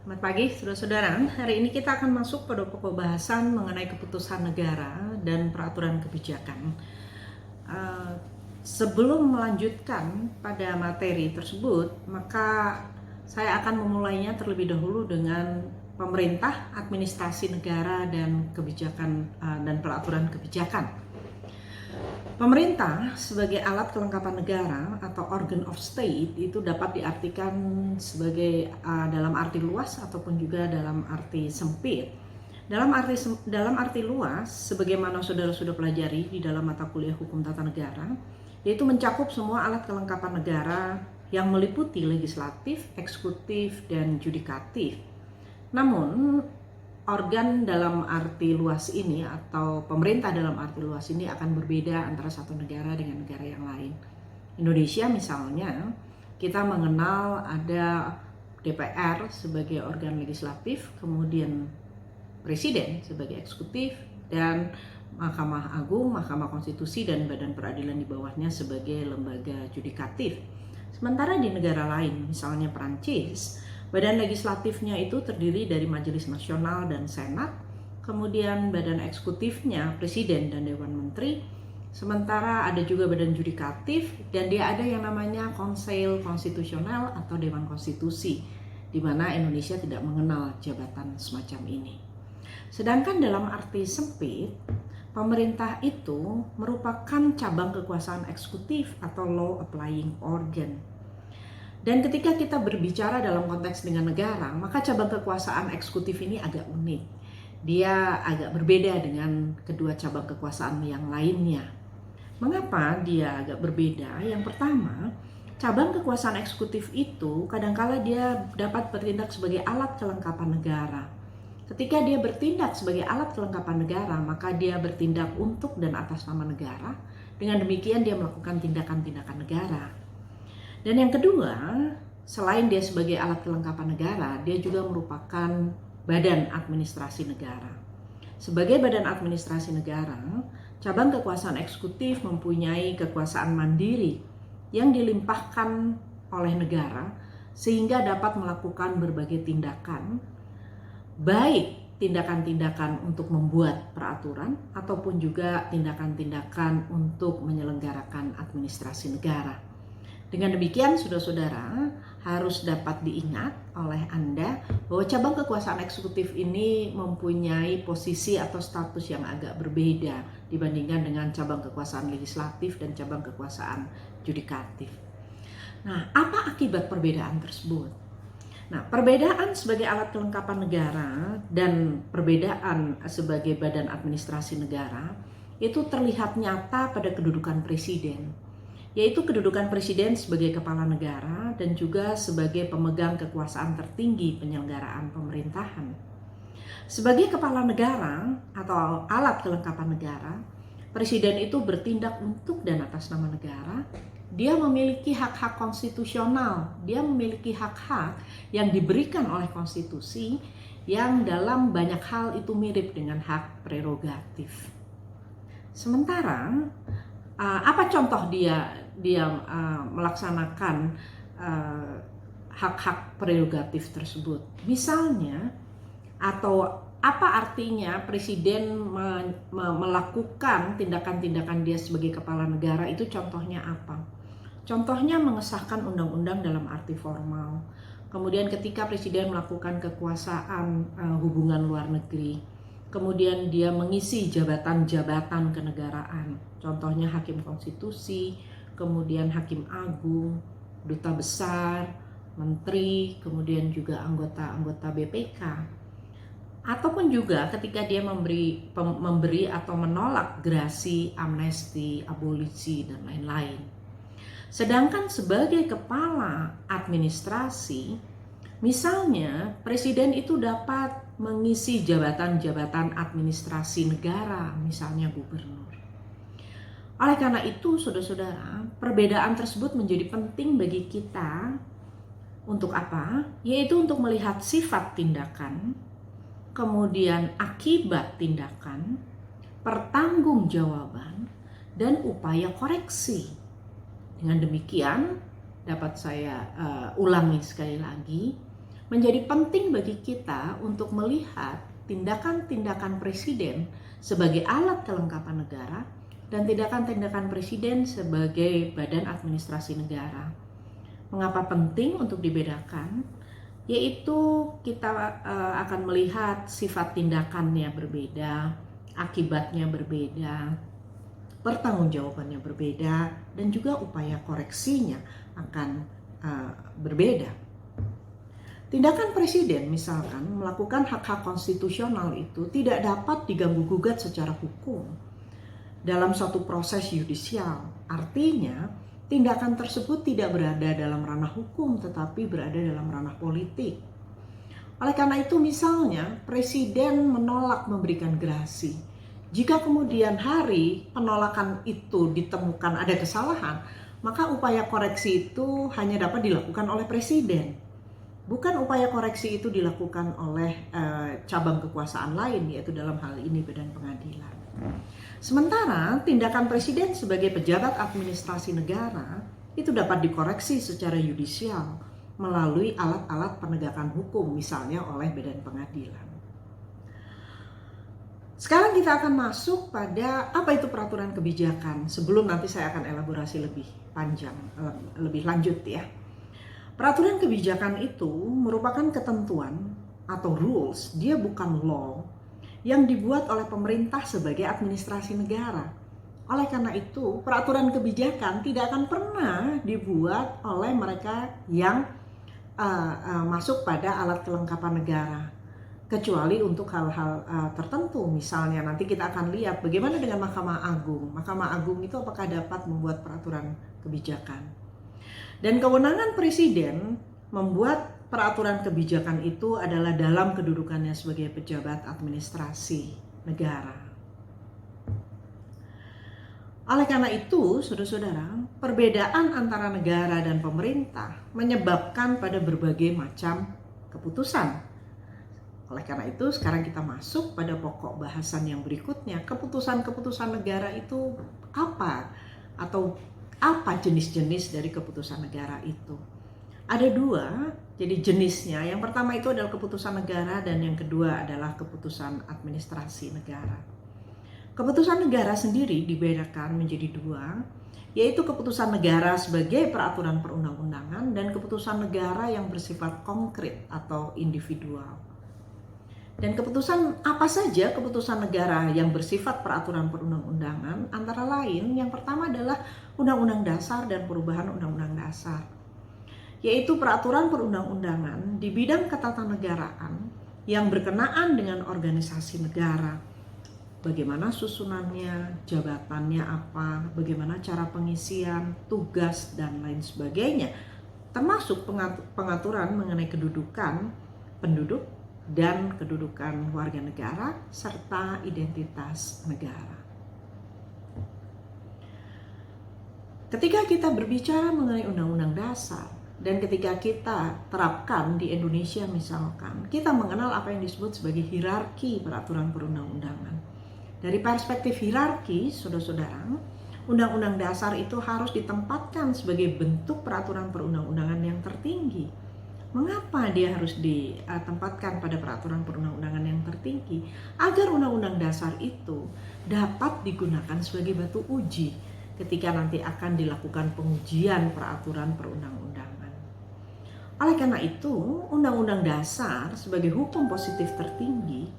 Selamat pagi, saudara-saudara. Hari ini kita akan masuk pada pokok bahasan mengenai keputusan negara dan peraturan kebijakan. Sebelum melanjutkan pada materi tersebut, maka saya akan memulainya terlebih dahulu dengan pemerintah, administrasi negara, dan kebijakan dan peraturan kebijakan. Pemerintah sebagai alat kelengkapan negara atau organ of state itu dapat diartikan sebagai dalam arti luas ataupun juga dalam arti sempit. Dalam arti luas, sebagaimana saudara sudah pelajari di dalam mata kuliah hukum tata negara, yaitu mencakup semua alat kelengkapan negara yang meliputi legislatif, eksekutif, dan yudikatif. Namun, organ dalam arti luas ini atau pemerintah dalam arti luas ini akan berbeda antara satu negara dengan negara yang lain. Indonesia misalnya, kita mengenal ada DPR sebagai organ legislatif, kemudian Presiden sebagai eksekutif, dan Mahkamah Agung, Mahkamah Konstitusi, dan Badan Peradilan di bawahnya sebagai lembaga yudikatif. Sementara di negara lain, misalnya Perancis, badan legislatifnya itu terdiri dari Majelis Nasional dan Senat, kemudian badan eksekutifnya Presiden dan Dewan Menteri, sementara ada juga badan yudikatif dan dia ada yang namanya Conseil Konstitusional atau Dewan Konstitusi, di mana Indonesia tidak mengenal jabatan semacam ini. Sedangkan dalam arti sempit, pemerintah itu merupakan cabang kekuasaan eksekutif atau law applying organ. Dan ketika kita berbicara dalam konteks dengan negara, maka cabang kekuasaan eksekutif ini agak unik. Dia agak berbeda dengan kedua cabang kekuasaan yang lainnya. Mengapa dia agak berbeda? Yang pertama, cabang kekuasaan eksekutif itu kadangkala dia dapat bertindak sebagai alat kelengkapan negara. Ketika dia bertindak sebagai alat kelengkapan negara, maka dia bertindak untuk dan atas nama negara. Dengan demikian dia melakukan tindakan-tindakan negara. Dan yang kedua, selain dia sebagai alat kelengkapan negara, dia juga merupakan badan administrasi negara. Sebagai badan administrasi negara, cabang kekuasaan eksekutif mempunyai kekuasaan mandiri yang dilimpahkan oleh negara sehingga dapat melakukan berbagai tindakan, baik tindakan-tindakan untuk membuat peraturan ataupun juga tindakan-tindakan untuk menyelenggarakan administrasi negara. Dengan demikian, saudara-saudara, harus dapat diingat oleh Anda bahwa cabang kekuasaan eksekutif ini mempunyai posisi atau status yang agak berbeda dibandingkan dengan cabang kekuasaan legislatif dan cabang kekuasaan yudikatif. Nah, apa akibat perbedaan tersebut? Nah, perbedaan sebagai alat kelengkapan negara dan perbedaan sebagai badan administrasi negara itu terlihat nyata pada kedudukan presiden, yaitu kedudukan presiden sebagai kepala negara dan juga sebagai pemegang kekuasaan tertinggi penyelenggaraan pemerintahan. Sebagai kepala negara atau alat kelengkapan negara, presiden itu bertindak untuk dan atas nama negara. Dia memiliki hak-hak konstitusional, dia memiliki hak-hak yang diberikan oleh konstitusi yang dalam banyak hal itu mirip dengan hak prerogatif. Sementara, apa contoh dia melaksanakan hak-hak prerogatif tersebut? Misalnya, atau apa artinya presiden melakukan tindakan-tindakan dia sebagai kepala negara itu? Contohnya apa? Contohnya mengesahkan undang-undang dalam arti formal. Kemudian ketika presiden melakukan kekuasaan hubungan luar negeri, kemudian dia mengisi jabatan-jabatan kenegaraan. Contohnya hakim konstitusi, kemudian hakim agung, duta besar, menteri, kemudian juga anggota BPK. Ataupun juga ketika dia memberi atau menolak gerasi, amnesti, abolisi, dan lain-lain. Sedangkan sebagai kepala administrasi, misalnya presiden itu dapat mengisi jabatan-jabatan administrasi negara, misalnya gubernur. Oleh karena itu, saudara-saudara, perbedaan tersebut menjadi penting bagi kita. Untuk apa? Yaitu untuk melihat sifat tindakan, kemudian akibat tindakan, pertanggungjawaban, dan upaya koreksi. Dengan demikian, dapat saya ulangi sekali lagi, menjadi penting bagi kita untuk melihat tindakan-tindakan presiden sebagai alat kelengkapan negara dan tindakan-tindakan presiden sebagai badan administrasi negara. Mengapa penting untuk dibedakan? Yaitu kita akan melihat sifat tindakannya berbeda, akibatnya berbeda, pertanggungjawabannya berbeda, dan juga upaya koreksinya akan berbeda. Tindakan presiden misalkan melakukan hak-hak konstitusional itu tidak dapat diganggu-gugat secara hukum dalam suatu proses yudisial. Artinya, tindakan tersebut tidak berada dalam ranah hukum tetapi berada dalam ranah politik. Oleh karena itu misalnya presiden menolak memberikan gerasi. Jika kemudian hari penolakan itu ditemukan ada kesalahan, maka upaya koreksi itu hanya dapat dilakukan oleh presiden. Bukan upaya koreksi itu dilakukan oleh cabang kekuasaan lain, yaitu dalam hal ini badan pengadilan. Sementara tindakan presiden sebagai pejabat administrasi negara itu dapat dikoreksi secara yudisial melalui alat-alat penegakan hukum, misalnya oleh badan pengadilan. Sekarang kita akan masuk pada apa itu peraturan kebijakan, sebelum nanti saya akan elaborasi lebih panjang, lebih lanjut ya. Peraturan kebijakan itu merupakan ketentuan atau rules, dia bukan law, yang dibuat oleh pemerintah sebagai administrasi negara. Oleh karena itu, peraturan kebijakan tidak akan pernah dibuat oleh mereka yang masuk pada alat kelengkapan negara, kecuali untuk hal-hal tertentu. Misalnya nanti kita akan lihat bagaimana dengan Mahkamah Agung. Mahkamah Agung itu apakah dapat membuat peraturan kebijakan. Dan kewenangan presiden membuat peraturan kebijakan itu adalah dalam kedudukannya sebagai pejabat administrasi negara. Oleh karena itu, saudara-saudara, perbedaan antara negara dan pemerintah menyebabkan pada berbagai macam keputusan. Oleh karena itu, sekarang kita masuk pada pokok bahasan yang berikutnya. Keputusan-keputusan negara itu apa? Atau apa jenis-jenis dari keputusan negara itu? Ada dua, jadi jenisnya. Yang pertama itu adalah keputusan negara dan yang kedua adalah keputusan administrasi negara. Keputusan negara sendiri dibedakan menjadi dua, yaitu keputusan negara sebagai peraturan perundang-undangan dan keputusan negara yang bersifat konkret atau individual. Dan keputusan apa saja keputusan negara yang bersifat peraturan perundang-undangan? Antara lain, yang pertama adalah Undang-Undang Dasar dan perubahan Undang-Undang Dasar, yaitu peraturan perundang-undangan di bidang ketatanegaraan yang berkenaan dengan organisasi negara. Bagaimana susunannya, jabatannya apa, bagaimana cara pengisian, tugas, dan lain sebagainya. Termasuk pengaturan mengenai kedudukan penduduk dan kedudukan warga negara serta identitas negara. Ketika kita berbicara mengenai Undang-Undang Dasar dan ketika kita terapkan di Indonesia misalkan, kita mengenal apa yang disebut sebagai hierarki peraturan perundang-undangan. Dari perspektif hierarki, saudara-saudara, Undang-Undang Dasar itu harus ditempatkan sebagai bentuk peraturan perundang-undangan yang tertinggi. Mengapa dia harus ditempatkan pada peraturan perundang-undangan yang tertinggi? Agar Undang-Undang Dasar itu dapat digunakan sebagai batu uji ketika nanti akan dilakukan pengujian peraturan perundang-undangan. Oleh karena itu, Undang-Undang Dasar sebagai hukum positif tertinggi,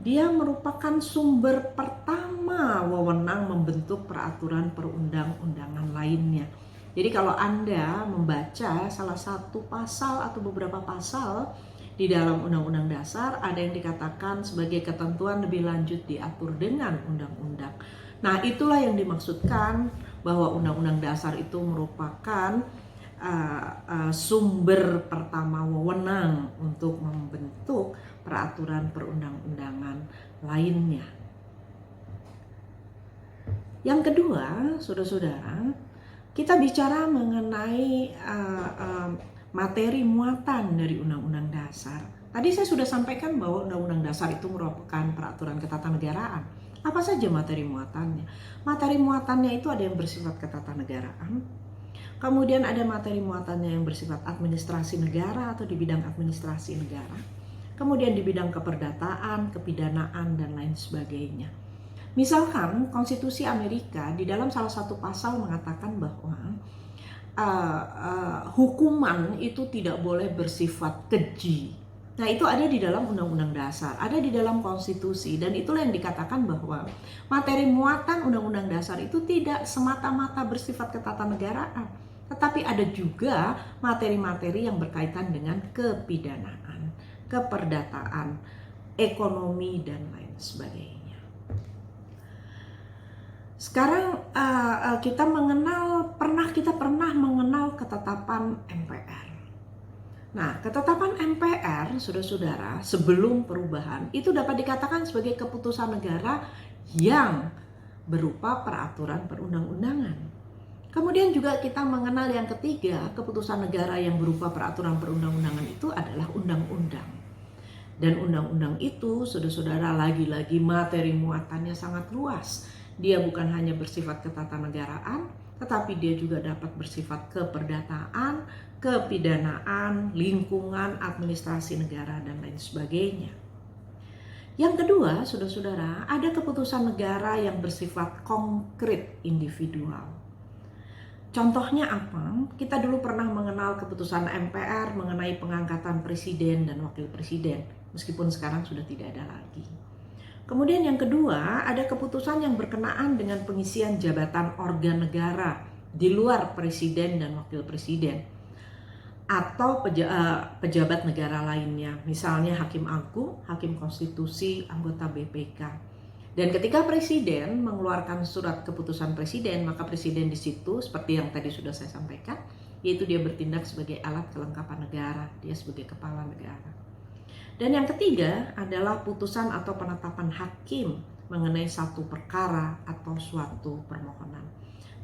dia merupakan sumber pertama wewenang membentuk peraturan perundang-undangan lainnya. Jadi kalau Anda membaca salah satu pasal atau beberapa pasal di dalam Undang-Undang Dasar, ada yang dikatakan sebagai ketentuan lebih lanjut diatur dengan undang-undang. Nah, itulah yang dimaksudkan bahwa Undang-Undang Dasar itu merupakan sumber pertama wewenang untuk membentuk peraturan perundang-undangan lainnya. Yang kedua, saudara-saudara, kita bicara mengenai materi muatan dari Undang-Undang Dasar. Tadi saya sudah sampaikan bahwa Undang-Undang Dasar itu merupakan peraturan ketatanegaraan. Apa saja materi muatannya? Materi muatannya itu ada yang bersifat ketatanegaraan, Kemudian ada materi muatannya yang bersifat administrasi negara atau di bidang administrasi negara. Kemudian di bidang keperdataan, kepidanaan, dan lain sebagainya. Misalkan Konstitusi Amerika di dalam salah satu pasal mengatakan bahwa hukuman itu tidak boleh bersifat keji. Nah, itu ada di dalam Undang-Undang Dasar, ada di dalam konstitusi, dan itulah yang dikatakan bahwa materi muatan Undang-Undang Dasar itu tidak semata-mata bersifat ketatanegaraan, tetapi ada juga materi-materi yang berkaitan dengan kepidanaan, keperdataan, ekonomi, dan lain sebagainya. Sekarang kita pernah mengenal ketetapan MPR. Nah, ketetapan MPR, saudara-saudara, sebelum perubahan, itu dapat dikatakan sebagai keputusan negara yang berupa peraturan perundang-undangan. Kemudian juga kita mengenal yang ketiga, keputusan negara yang berupa peraturan perundang-undangan itu adalah undang-undang. Dan undang-undang itu, saudara-saudara, lagi-lagi materi muatannya sangat luas. Dia bukan hanya bersifat ketatanegaraan, tetapi dia juga dapat bersifat keperdataan, kepidanaan, lingkungan, administrasi negara, dan lain sebagainya. Yang kedua, saudara-saudara, ada keputusan negara yang bersifat konkret individual. Contohnya apa? Kita dulu pernah mengenal keputusan MPR mengenai pengangkatan presiden dan wakil presiden, meskipun sekarang sudah tidak ada lagi. Kemudian yang kedua, ada keputusan yang berkenaan dengan pengisian jabatan organ negara di luar presiden dan wakil presiden, atau pejabat negara lainnya, misalnya hakim agung, hakim konstitusi, anggota BPK. Dan ketika presiden mengeluarkan surat keputusan presiden, maka presiden di situ, seperti yang tadi sudah saya sampaikan, yaitu dia bertindak sebagai alat kelengkapan negara, dia sebagai kepala negara. Dan yang ketiga adalah putusan atau penetapan hakim mengenai satu perkara atau suatu permohonan.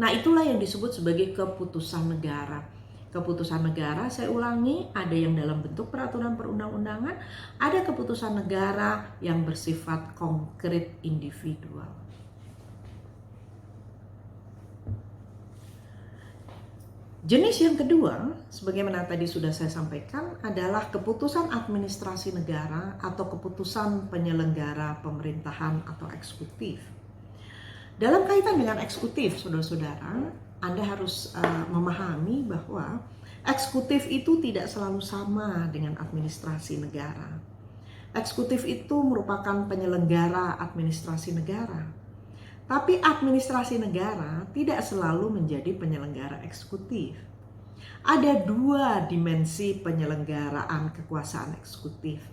Nah, itulah yang disebut sebagai keputusan negara. Keputusan negara, saya ulangi, ada yang dalam bentuk peraturan perundang-undangan, ada keputusan negara yang bersifat konkret individual. Jenis yang kedua, sebagaimana tadi sudah saya sampaikan, adalah keputusan administrasi negara atau keputusan penyelenggara pemerintahan atau eksekutif. Dalam kaitan dengan eksekutif, saudara-saudara, Anda harus memahami bahwa eksekutif itu tidak selalu sama dengan administrasi negara. Eksekutif itu merupakan penyelenggara administrasi negara. Tapi administrasi negara tidak selalu menjadi penyelenggara eksekutif. Ada dua dimensi penyelenggaraan kekuasaan eksekutif.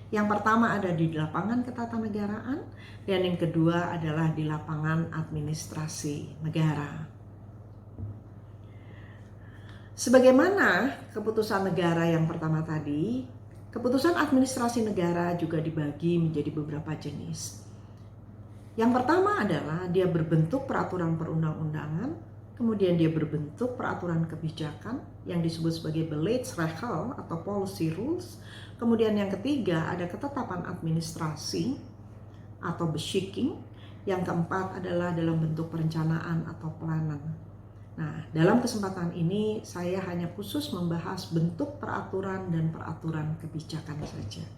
Yang pertama ada di lapangan ketatanegaraan, dan yang kedua adalah di lapangan administrasi negara. Sebagaimana keputusan negara yang pertama tadi, keputusan administrasi negara juga dibagi menjadi beberapa jenis. Yang pertama adalah dia berbentuk peraturan perundang-undangan, kemudian dia berbentuk peraturan kebijakan yang disebut sebagai Beleidsregel atau policy rules. Kemudian yang ketiga ada ketetapan administrasi atau beschikking. Yang keempat adalah dalam bentuk perencanaan atau planan. Nah, dalam kesempatan ini saya hanya khusus membahas bentuk peraturan dan peraturan kebijakan saja.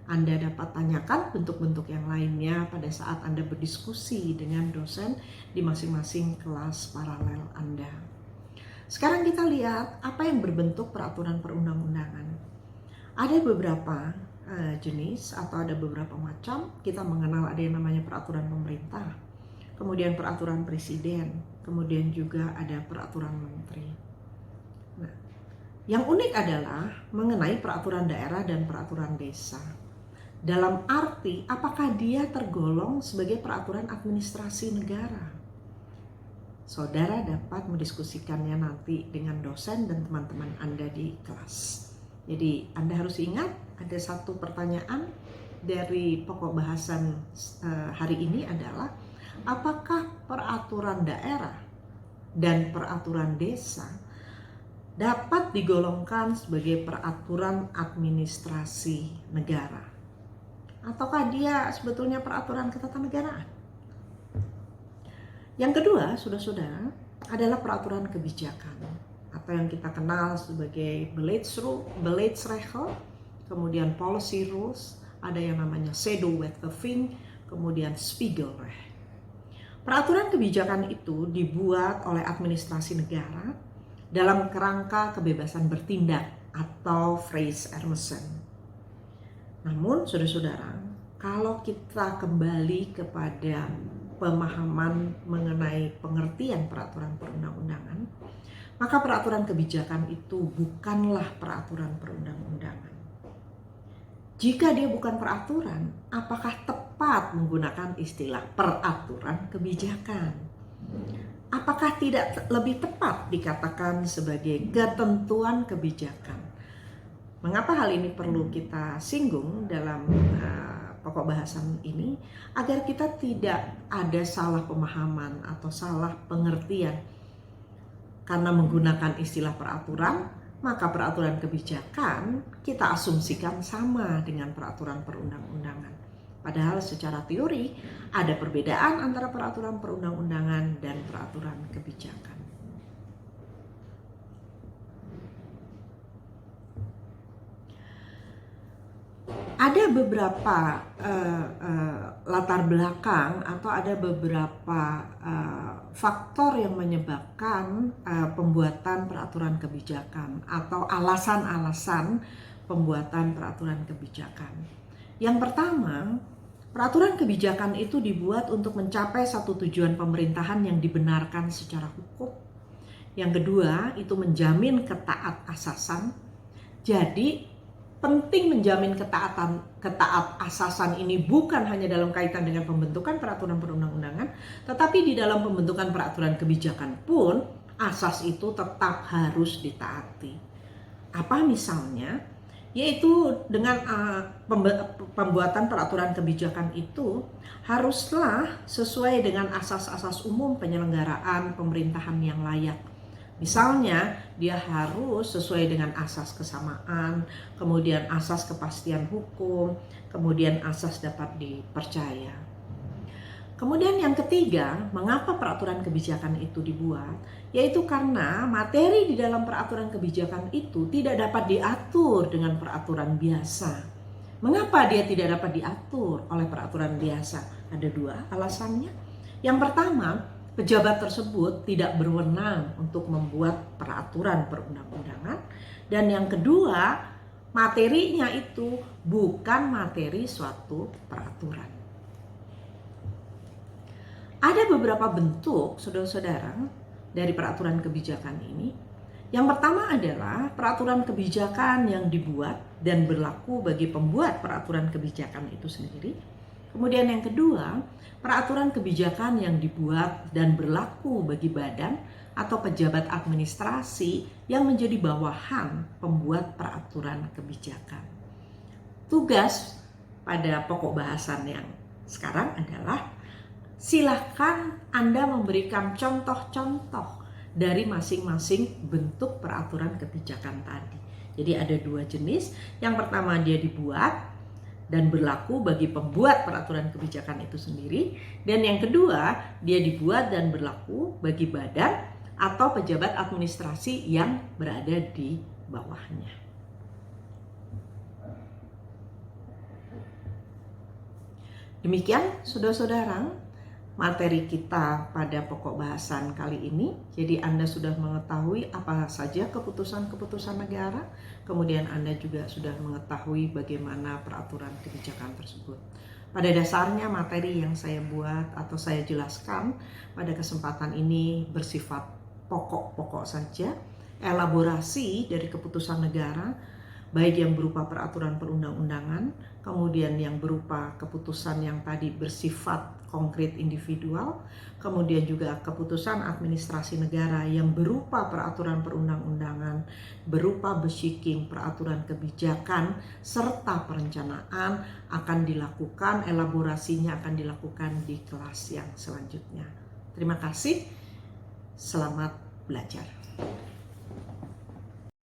Anda dapat tanyakan bentuk-bentuk yang lainnya pada saat Anda berdiskusi dengan dosen di masing-masing kelas paralel Anda. Sekarang kita lihat apa yang berbentuk peraturan perundang-undangan. Ada beberapa jenis atau ada beberapa macam. Kita mengenal ada yang namanya peraturan pemerintah, kemudian peraturan presiden, kemudian juga ada peraturan menteri. Nah, yang unik adalah mengenai peraturan daerah dan peraturan desa. Dalam arti apakah dia tergolong sebagai peraturan administrasi negara? Saudara dapat mendiskusikannya nanti dengan dosen dan teman-teman Anda di kelas. Jadi Anda harus ingat ada satu pertanyaan dari pokok bahasan hari ini adalah apakah peraturan daerah dan peraturan desa dapat digolongkan sebagai peraturan administrasi negara? Ataukah dia sebetulnya peraturan ketatanegaraan? Yang kedua, saudara-saudara, adalah peraturan kebijakan atau yang kita kenal sebagai Beleidsregel, kemudian policy rules, ada yang namanya Pseudo-Wetgeving, kemudian Spiegelrecht. Peraturan kebijakan itu dibuat oleh administrasi negara dalam kerangka kebebasan bertindak atau Vrije Ermessen. Namun, saudara-saudara, kalau kita kembali kepada pemahaman mengenai pengertian peraturan perundang-undangan, maka peraturan kebijakan itu bukanlah peraturan perundang-undangan. Jika dia bukan peraturan, apakah tepat menggunakan istilah peraturan kebijakan? Apakah tidak lebih tepat dikatakan sebagai ketentuan kebijakan? Mengapa hal ini perlu kita singgung dalam pokok bahasan ini? Agar kita tidak ada salah pemahaman atau salah pengertian. Karena menggunakan istilah peraturan, maka peraturan kebijakan kita asumsikan sama dengan peraturan perundang-undangan. Padahal secara teori ada perbedaan antara peraturan perundang-undangan dan peraturan kebijakan. Ada beberapa latar belakang atau ada beberapa faktor yang menyebabkan pembuatan peraturan kebijakan atau alasan-alasan pembuatan peraturan kebijakan. Yang pertama, peraturan kebijakan itu dibuat untuk mencapai satu tujuan pemerintahan yang dibenarkan secara hukum. Yang kedua, itu menjamin ketaat-asasan. Jadi penting menjamin ketaat-asasan ini bukan hanya dalam kaitan dengan pembentukan peraturan perundang-undangan, tetapi di dalam pembentukan peraturan kebijakan pun asas itu tetap harus ditaati. Apa misalnya? Yaitu dengan pembuatan peraturan kebijakan itu haruslah sesuai dengan asas-asas umum penyelenggaraan pemerintahan yang layak. Misalnya, dia harus sesuai dengan asas kesamaan, kemudian asas kepastian hukum, kemudian asas dapat dipercaya. Kemudian yang ketiga, mengapa peraturan kebijakan itu dibuat? Yaitu karena materi di dalam peraturan kebijakan itu tidak dapat diatur dengan peraturan biasa. Mengapa dia tidak dapat diatur oleh peraturan biasa? Ada dua alasannya. Yang pertama, pejabat tersebut tidak berwenang untuk membuat peraturan perundang-undangan. Dan yang kedua, materinya itu bukan materi suatu peraturan. Ada beberapa bentuk, saudara-saudara, dari peraturan kebijakan ini. Yang pertama adalah peraturan kebijakan yang dibuat dan berlaku bagi pembuat peraturan kebijakan itu sendiri. Kemudian yang kedua, peraturan kebijakan yang dibuat dan berlaku bagi badan atau pejabat administrasi yang menjadi bawahan pembuat peraturan kebijakan. Tugas pada pokok bahasan yang sekarang adalah silakan Anda memberikan contoh-contoh dari masing-masing bentuk peraturan kebijakan tadi. Jadi ada dua jenis. Yang pertama dia dibuat dan berlaku bagi pembuat peraturan kebijakan itu sendiri. Dan yang kedua, dia dibuat dan berlaku bagi badan atau pejabat administrasi yang berada di bawahnya. Demikian, saudara-saudara, materi kita pada pokok bahasan kali ini. Jadi Anda sudah mengetahui apa saja keputusan-keputusan negara, kemudian Anda juga sudah mengetahui bagaimana peraturan kebijakan tersebut. Pada dasarnya materi yang saya buat atau saya jelaskan pada kesempatan ini bersifat pokok-pokok saja, elaborasi dari keputusan negara, baik yang berupa peraturan perundang-undangan, kemudian yang berupa keputusan yang tadi bersifat konkret individual, kemudian juga keputusan administrasi negara yang berupa peraturan perundang-undangan, berupa besheking, peraturan kebijakan, serta perencanaan akan dilakukan, elaborasinya akan dilakukan di kelas yang selanjutnya. Terima kasih, selamat belajar.